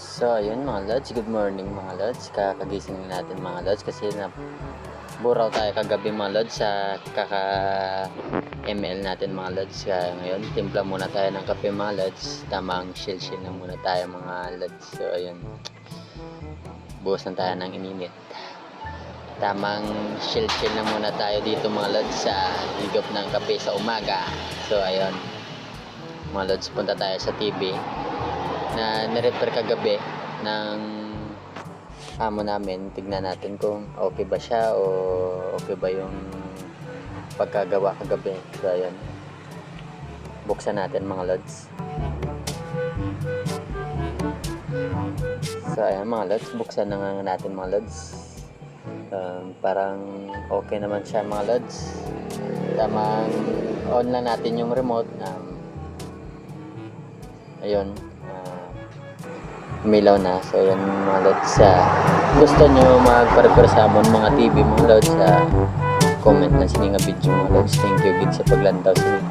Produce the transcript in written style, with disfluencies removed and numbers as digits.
So, ayun mga lods, good morning mga lods. Kakagising natin mga lods kasi buraw tayo kagabi mga lods sa kaka-ML natin mga lods. Kaya ngayon, timpla muna tayo ng kape mga lods. Tamang chill na muna tayo mga lods. So, ayun, buhos na tayo ng ininit. Tamang chill na muna tayo dito mga lods sa higop ng kape sa umaga. So, ayun, mga lods, punta tayo sa TV na nirepair kagabi ng amo namin. Tignan natin kung okay ba siya o okay ba yung pagkagawa kagabi. So ayan, buksan natin mga lods. So ayan mga lods, buksan na nga natin mga lods. Parang okay naman siya mga lods. Tamang on lang natin yung remote. Ayun, umilaw na. So yan mga lods, gusto nyo magpa-repair sa amon mga TV mga lods, comment na sini nga video mga lods. Thank you gid sa paglantaw sini.